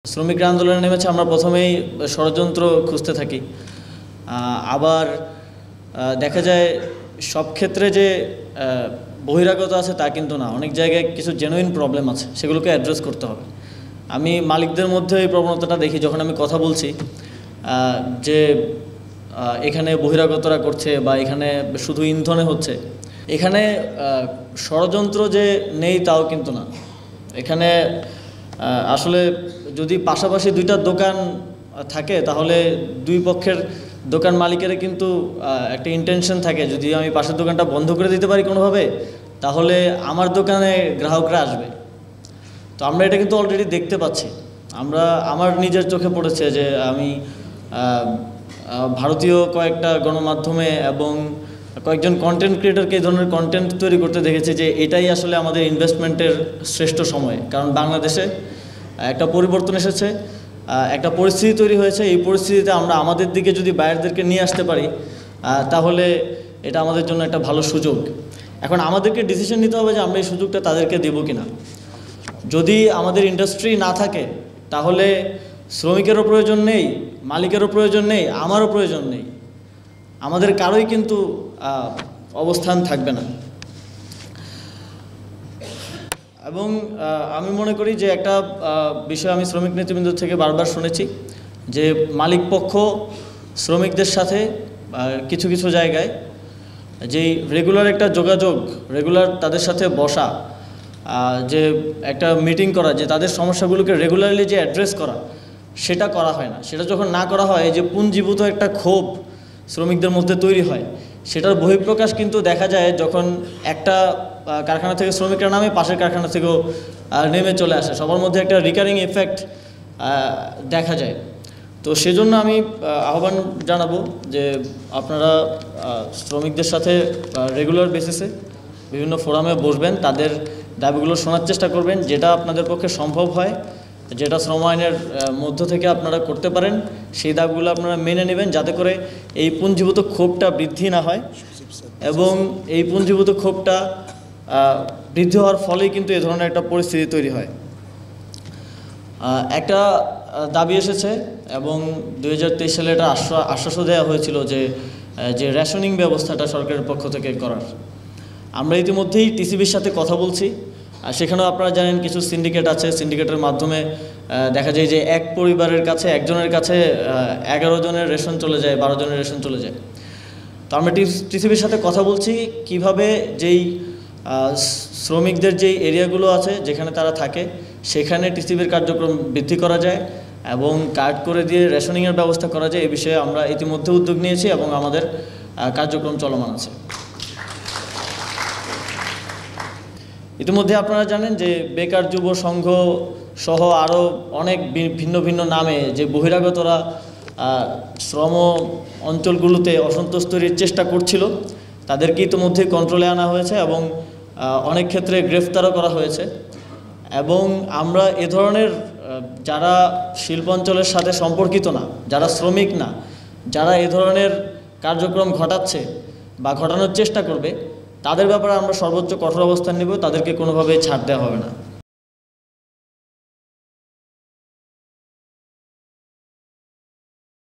শ্রমিকরা আন্দোলনে নেমেছে, আমরা প্রথমেই ষড়যন্ত্র খুঁজতে থাকি। আবার দেখা যায় সব ক্ষেত্রে যে বহিরাগত আছে তা কিন্তু না, অনেক জায়গায় কিছু জেনুইন প্রবলেম আছে, সেগুলোকে অ্যাড্রেস করতে হবে। আমি মালিকদের মধ্যে এই প্রবণতাটা দেখি যখন আমি কথা বলছি যে এখানে বহিরাগতরা করছে বা এখানে শুধু ইন্ধনে হচ্ছে। এখানে ষড়যন্ত্র যে নেই তাও কিন্তু না। এখানে আসলে যদি পাশাপাশি দুইটা দোকান থাকে তাহলে দুই পক্ষের দোকান মালিকের কিন্তু একটা ইন্টেনশন থাকে, যদি আমি পাশের দোকানটা বন্ধ করে দিতে পারি কোনোভাবে তাহলে আমার দোকানে গ্রাহকরা আসবে। তো আমরা এটা কিন্তু অলরেডি দেখতে পাচ্ছি। আমার নিজের চোখে পড়েছে যে আমি ভারতীয় কয়েকটা গণমাধ্যমে এবং কয়েকজন কন্টেন্ট ক্রিয়েটরকে এই ধরনের কন্টেন্ট তৈরি করতে দেখেছি যে এটাই আসলে আমাদের ইনভেস্টমেন্টের শ্রেষ্ঠ সময়। কারণ বাংলাদেশে একটা পরিবর্তন এসেছে, একটা পরিস্থিতি তৈরি হয়েছে। এই পরিস্থিতিতে আমরা আমাদের দিকে যদি বাইরেদেরকে নিয়ে আসতে পারি তাহলে এটা আমাদের জন্য একটা ভালো সুযোগ। এখন আমাদেরকে ডিসিশন নিতে হবে যে আমরা এই সুযোগটা তাদেরকে দেব কিনা। যদি আমাদের ইন্ডাস্ট্রি না থাকে তাহলে শ্রমিকেরও প্রয়োজন নেই, মালিকেরও প্রয়োজন নেই, আমারও প্রয়োজন নেই, আমাদের কারোই কিন্তু অবস্থান থাকবে না। এবং আমি মনে করি যে একটা বিষয় আমি শ্রমিক নেতৃবৃন্দ থেকে বারবার শুনেছি যে মালিক পক্ষ শ্রমিকদের সাথে কিছু কিছু জায়গায় যেই রেগুলার একটা যোগাযোগ, রেগুলার তাদের সাথে বসা, যে একটা মিটিং করা, যে তাদের সমস্যাগুলোকে রেগুলারলি যে অ্যাড্রেস করা, সেটা করা হয় না। সেটা যখন না করা হয়, যে পুঞ্জীভূত একটা ক্ষোভ শ্রমিকদের মধ্যে তৈরি হয়, সেটার বহিঃপ্রকাশ কিন্তু দেখা যায় যখন একটা কারখানা থেকে শ্রমিকরা নামে পাশের কারখানা থেকেও নেমে চলে আসে, সবার মধ্যে একটা রিকারিং এফেক্ট দেখা যায়। তো সেজন্য আমি আহ্বান জানাবো যে আপনারা শ্রমিকদের সাথে রেগুলার বেসিসে বিভিন্ন ফোরামে বসবেন, তাদের দাবিগুলো শোনার চেষ্টা করবেন, যেটা আপনাদের পক্ষে সম্ভব হয়, যেটা শ্রম আইনের মধ্য থেকে আপনারা করতে পারেন, সেই দাবিগুলো আপনারা মেনে নেবেন, যাতে করে এই পুঞ্জীভূত ক্ষোভটা বৃদ্ধি না হয়। এবং এই পুঞ্জীভূত ক্ষোভটা বৃদ্ধি হওয়ার ফলেই কিন্তু এ ধরনের একটা পরিস্থিতি তৈরি হয়। একটা দাবি এসেছে এবং 2023 সালে এটা আশ্বাসও দেওয়া হয়েছিল যে রেশনিং ব্যবস্থাটা সরকারের পক্ষ থেকে করার। আমরা ইতিমধ্যেই টিসিবির সাথে কথা বলছি, আর সেখানেও আপনারা জানেন কিছু সিন্ডিকেট আছে, সিন্ডিকেটের মাধ্যমে দেখা যায় যে এক পরিবারের কাছে, একজনের কাছে 11 জনের রেশন চলে যায়, 12 জনের রেশন চলে যায়। তো আমরা টিসিবির সাথে কথা বলছি কিভাবে যেই শ্রমিকদের যেই এরিয়াগুলো আছে যেখানে তারা থাকে সেখানে টিসিবির কার্যক্রম বৃদ্ধি করা যায় এবং কার্ড করে দিয়ে রেশনিংয়ের ব্যবস্থা করা যায়। এই বিষয়ে আমরা ইতিমধ্যে উদ্যোগ নিয়েছি এবং আমাদের কার্যক্রম চলমান আছে। ইতিমধ্যে আপনারা জানেন যে বেকার যুব সংঘ সহ আরও অনেক ভিন্ন ভিন্ন নামে যে বহিরাগতরা শ্রম অঞ্চলগুলোতে অসন্তোষ তৈরির চেষ্টা করছিল, তাদেরকে ইতিমধ্যে কন্ট্রোলে আনা হয়েছে এবং অনেক ক্ষেত্রে গ্রেফতারও করা হয়েছে। এবং আমরা এ ধরনের যারা শিল্পাঞ্চলের সাথে সম্পর্কিত না, যারা শ্রমিক না, যারা এ ধরনের কার্যক্রম ঘটাচ্ছে বা ঘটানোর চেষ্টা করবে, তাদের ব্যাপারে আমরা সর্বোচ্চ কঠোর অবস্থান নেব, তাদেরকে কোনোভাবেই ছাড় দেওয়া হবে না।